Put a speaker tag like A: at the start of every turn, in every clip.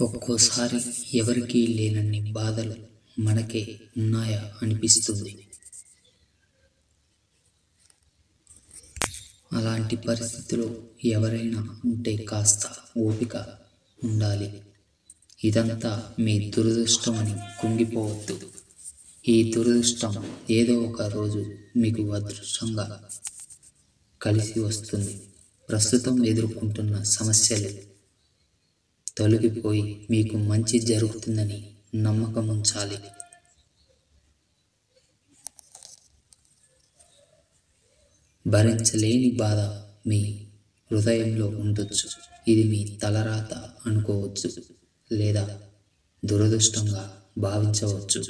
A: ఒక్కోసారి ఎవరికీ లేనన్ని బాధలు మనకే ఉన్నాయా అనిపిస్తుంది. అలాంటి పరిస్థితిలో ఎవరైనా ఉంటే కాస్త ఓపిక ఉండాలి. ఇదంతా మీ దురదృష్టమని కుంగిపోవద్దు. ఈ దురదృష్టం ఏదో ఒక రోజు మీకు అదృష్టంగా కలిసి వస్తుంది. ప్రస్తుతం ఎదుర్కొంటున్న సమస్యలు తొలగిపోయి మీకు మంచి జరుగుతుందని నమ్మకం ఉంచాలి. భరించలేని బాధ మీ హృదయంలో ఉండొచ్చు. ఇది మీ తలరాత అనుకోవచ్చు, లేదా దురదృష్టంగా భావించవచ్చు.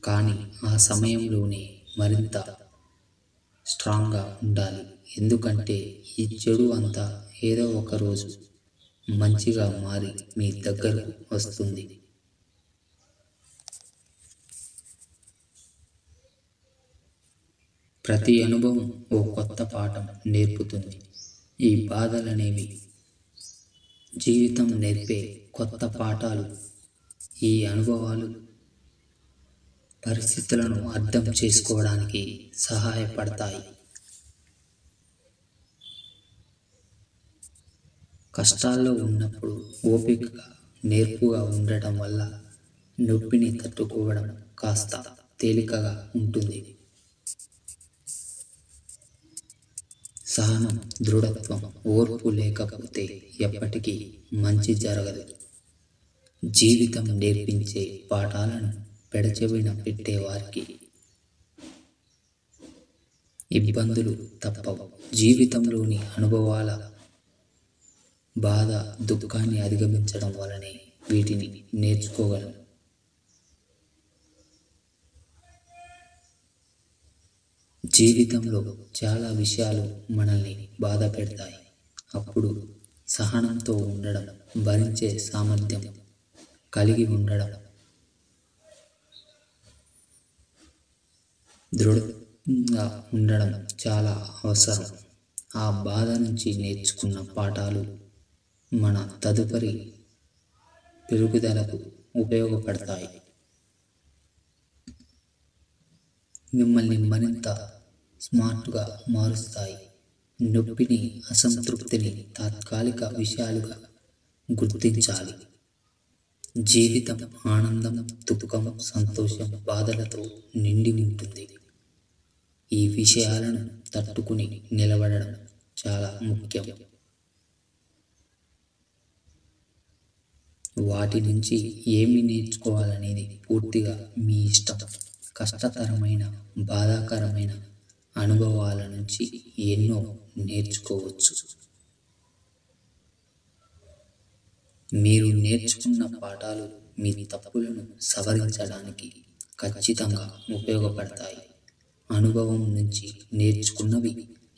A: కానీ ఆ సమయంలోనే మరింత స్ట్రాంగ్గా ఉండాలి. ఎందుకంటే ఈ చెడు అంతా ఏదో ఒక రోజు మంచిగా మారి మీ దగ్గరకు వస్తుంది. ప్రతి అనుభవం ఓ కొత్త పాఠం నేర్పుతుంది. ఈ బాధలనేవి జీవితం నేర్పే కొత్త పాఠాలు. ఈ అనుభవాలు పరిస్థితులను అర్థం చేసుకోవడానికి సహాయపడతాయి. కష్టాల్లో ఉన్నప్పుడు ఓపికగా, నేర్పుగా ఉండటం వల్ల నొప్పిని తట్టుకోవడం కాస్త తేలికగా ఉంటుంది. సహనం, దృఢత్వం, ఓర్పు లేకపోతే ఎప్పటికీ మంచి జరగదు. జీవితం నేర్పించే పాఠాలను పెడచెవిన పెట్టేవారికి ఇబ్బందులు తప్పవు. జీవితంలోని అనుభవాల బాధ, దుఃఖాన్ని అధిగమించడం వలనే వీటిని నేర్చుకోగలం. జీవితంలో చాలా విషయాలు మనల్ని బాధ పెడతాయి. అప్పుడు సహనంతో ఉండడం, భరించే సామర్థ్యం కలిగి ఉండడం, దృఢంగా ఉండడం చాలా అవసరం. ఆ బాధ నుంచి నేర్చుకున్న పాఠాలు మన తదుపరి పెరుగుదలకు ఉపయోగపడతాయి. మిమ్మల్ని మరింత స్మార్ట్గా మారుస్తాయి. నొప్పిని, అసంతృప్తిని తాత్కాలిక విషయాలుగా గుర్తించాలి. జీవితం ఆనందం, దుఃఖం, సంతోషం, బాధలతో నిండి ఉంటుంది. ఈ విషయాలను తట్టుకుని నిలబడడం చాలా ముఖ్యం. వాటి నుంచి ఏమి నేర్చుకోవాలనేది పూర్తిగా మీ ఇష్టం. కష్టతరమైన, బాధాకరమైన అనుభవాల నుంచి ఎన్నో నేర్చుకోవచ్చు. మీరు నేర్చుకున్న పాఠాలు మీ తప్పులను సవరించడానికి ఖచ్చితంగా ఉపయోగపడతాయి. అనుభవం నుంచి నేర్చుకున్నవి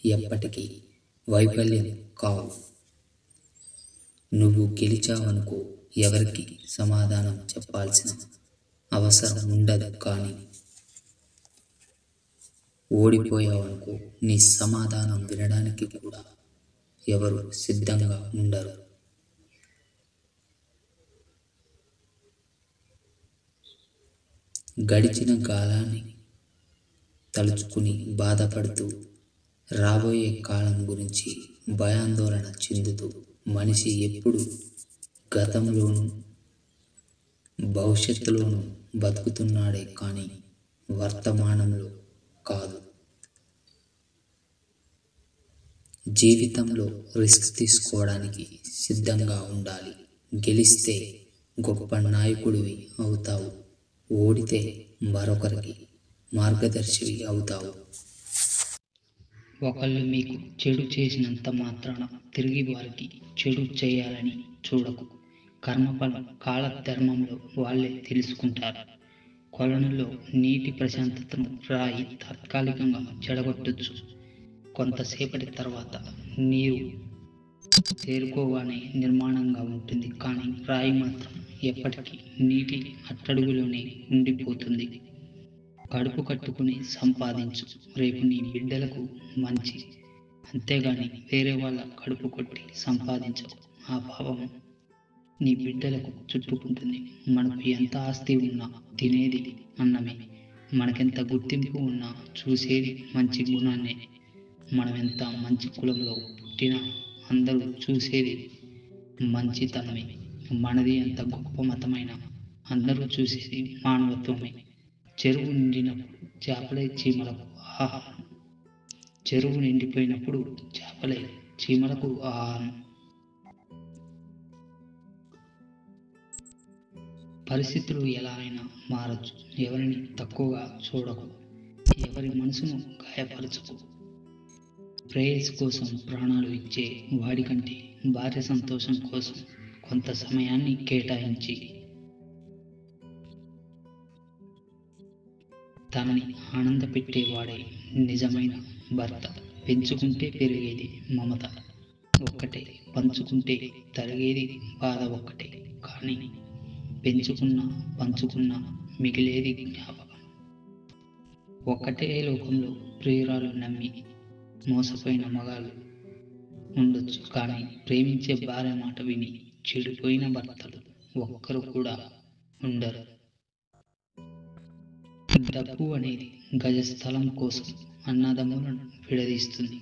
A: ఎప్పటికీ వైఫల్యం కావు. నువ్వు గెలిచావనుకో, ఎవరికి సమాధానం చెప్పాల్సిన అవసరం ఉండదు. కానీ ఓడిపోయావనుకో, నీ సమాధానం వినడానికి కూడా ఎవరు సిద్ధంగా ఉండరు. గడిచిన కాలాన్ని తలుచుకుని బాధపడుతూ, రాబోయే కాలం గురించి భయాందోళన చెందుతూ మనిషి ఎప్పుడు గతంలోనూ భవిష్యత్తులోనూ బతుకుతున్నాడే కానీ వర్తమానంలో కాదు. జీవితంలో రిస్క్ తీసుకోవడానికి సిద్ధంగా ఉండాలి. గెలిస్తే గొప్ప నాయకుడివి అవుతావు. ఓడితే మరొకరికి మార్గదర్శివి అవుతావు.
B: ఒకళ్ళు మీకు చెడు చేసినంత మాత్రాన తిరిగి వారికి చెడు చేయాలని చూడకు. కర్మఫలం కాలధర్మంలో వాళ్ళే తెలుసుకుంటారు. కొలనులో నీటి ప్రశాంతతను రాయి తాత్కాలికంగా చెడగొట్టొచ్చు. కొంతసేపటి తర్వాత నీరు తేరుకోగానే నిర్మాణంగా ఉంటుంది. కానీ రాయి మాత్రం ఎప్పటికీ నీటి అట్టడుగులోనే ఉండిపోతుంది. కడుపు కట్టుకుని సంపాదించు. రేపు నీ బిడ్డలకు మంచి అంతేగాని వేరే వాళ్ళ కడుపు కొట్టి సంపాదించకు. ఆ పాపం నీ బిడ్డలకు చుట్టుకుంటుంది. మనకు ఎంత ఆస్తి ఉన్నా తినేది అన్నమే. మనకెంత గుర్తింపు ఉన్నా చూసేది మంచి గుణాన్నే. మనం ఎంత మంచి కులంలో పుట్టినా అందరూ చూసేది మంచితనమే. మనది ఎంత గొప్ప మతమైన అందరూ చూసేది మానవత్వమే. చెరువు నిండినప్పుడు చేపలే చీమలకు ఆహారం. చెరువు నిండిపోయినప్పుడు చేపలే చీమలకు ఆహారం. పరిస్థితులు ఎలా అయినా మారచ్చు. ఎవరిని తక్కువగా చూడకు. ఎవరి మనసును గాయపరచకు. ప్రేయస్ కోసం ప్రాణాలు ఇచ్చే వాడికంటే భార్య సంతోషం కోసం కొంత సమయాన్ని కేటాయించి తనని ఆనందపెట్టేవాడే నిజమైన భర్త. పెంచుకుంటే పెరిగేది మమత ఒక్కటే, పంచుకుంటే తరిగేది బాధ ఒక్కటే. కానీ పంచుకున్నా మిగిలేది జ్ఞాపకం. ఒక్కటే లోకంలో ప్రియురాలు నమ్మి మోసపోయిన మగాళ్ళు ఉండొచ్చు, కానీ ప్రేమించే భార్య మాట విని చెడిపోయిన భర్తలు ఒక్కరు కూడా ఉండరు. డబ్బు అనేది గజస్థలం కోసం అన్నదమ్ములను విడదీస్తుంది.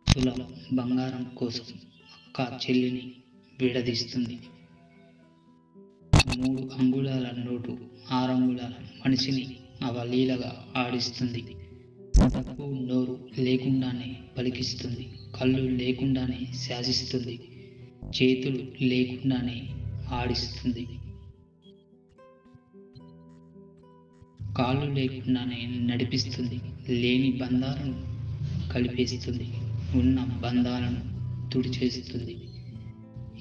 B: తులం బంగారం కోసం అక్క చెల్లిని విడదీస్తుంది. 3 అంగుళాల నోటు 6 అంగుళాల మనిషిని అవలీలగా ఆడిస్తుంది. డబ్బు నోరు లేకుండానే పలికిస్తుంది. కళ్ళు లేకుండానే శాసిస్తుంది. చేతులు లేకుండానే ఆడిస్తుంది. కాళ్ళు లేకుండానే నడిపిస్తుంది. లేని బంధాలను కలిపేస్తుంది. ఉన్న బంధాలను తుడిచేస్తుంది.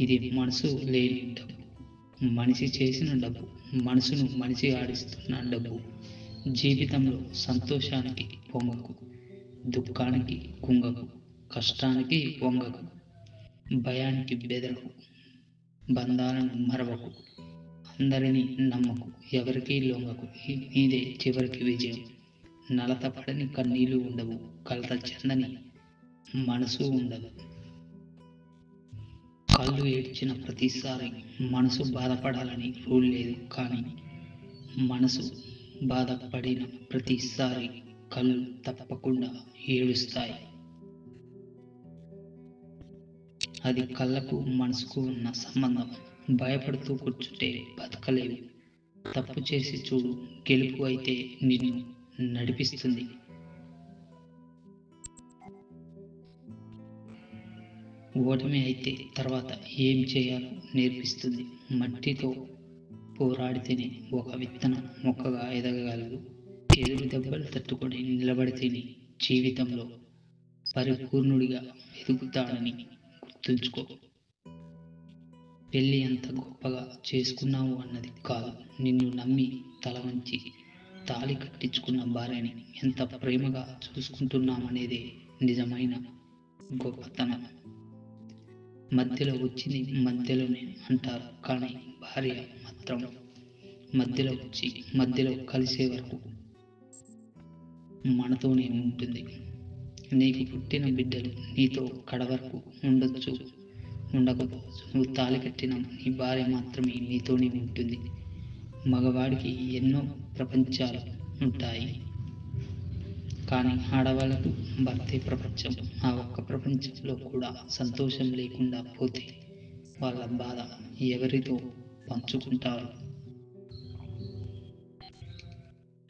B: ఇది మనసు లేని డబ్బు. మనిషి చేసిన డబ్బు. మనసును మనిషి ఆడిస్తున్న డబ్బు. జీవితంలో సంతోషానికి పొంగకు, దుఃఖానికి కుంగకు, కష్టానికి వంగకు, భయానికి బెదరకు, బంధాలను మరవకు, అందరినీ నమ్మకు, ఎవరికీ లొంగకు. నీదే చివరికి విజయం. నలత పడని కన్నీళ్లు ఉండవు. కలత చెందని మనసు ఉండదు. కళ్ళు ఏడ్చిన ప్రతిసారి మనసు బాధపడాలని రూల్ లేదు, కానీ మనసు బాధపడిన ప్రతిసారి కళ్ళు తప్పకుండా ఏడుస్తాయి. అది కళ్ళకు మనసుకు ఉన్న సంబంధం. భయపడుతూ కూర్చుంటే బతకలేవు. తప్పు చేసి చూడు. గెలుపు అయితే నిన్ను నడిపిస్తుంది. ఓటమి అయితే తర్వాత ఏం చేయాలో నేర్పిస్తుంది. మట్టితో పోరాడితేనే ఒక విత్తనం మొక్కగా ఎదగగలదు. ఎదురు దెబ్బలు తట్టుకొని నిలబడితేనే జీవితంలో పరిపూర్ణుడిగా ఎదుగుతాడని గుర్తుంచుకో. పెళ్ళి ఎంత గొప్పగా చేసుకున్నావు అన్నది కాదు, నిన్ను నమ్మి తల వంచి తాళి కట్టించుకున్న భార్యని ఎంత ప్రేమగా చూసుకుంటున్నామనేదే నిజమైన గొప్పతనం. మధ్యలో వచ్చింది మధ్యలోనే అంటారు, కానీ భార్య మాత్రం మధ్యలో వచ్చి మధ్యలో కలిసే వరకు మనతోనే ఉంటుంది. నీకు పుట్టిన బిడ్డలు నీతో కడవరకు ఉండొచ్చు, ఉండకపోవచ్చు. నువ్వు తాళి కట్టిన నీ భార్య మాత్రమే నీతోనే ఉంటుంది. మగవాడికి ఎన్నో ప్రపంచాలు ఉంటాయి, కానీ ఆడవాళ్లకు భర్తే ప్రపంచం. ఆ ఒక్క ప్రపంచంలో కూడా సంతోషం లేకుండా పోతే వాళ్ళ బాధ ఎవరితో పంచుకుంటారు?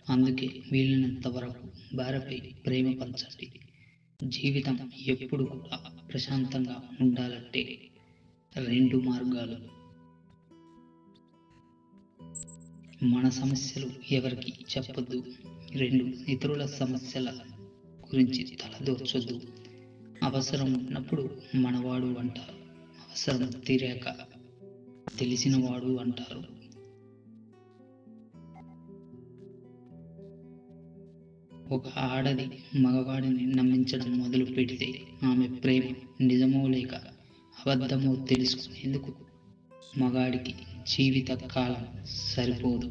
B: అందుకే వీలైనంత వరకు భార్యపై ప్రేమ పంచండి. జీవితం ఎప్పుడు కూడా ప్రశాంతంగా ఉండాలంటే 2 మార్గాలు. మన సమస్యలు ఎవరికి చెప్పొద్దు. 2 ఇతరుల సమస్యల గురించి తలదూర్చొద్దు. అవసరం ఉన్నప్పుడు మనవాడు అంటారు, అవసరం తీరాక తెలిసినవాడు అంటారు. ఒక ఆడది మగవాడిని నమ్మించడం మొదలు పెడితే ఆమె ప్రేమ నిజమో లేక అబద్ధమో తెలుసుకునేందుకు మగాడికి జీవిత కాలం సరిపోదు.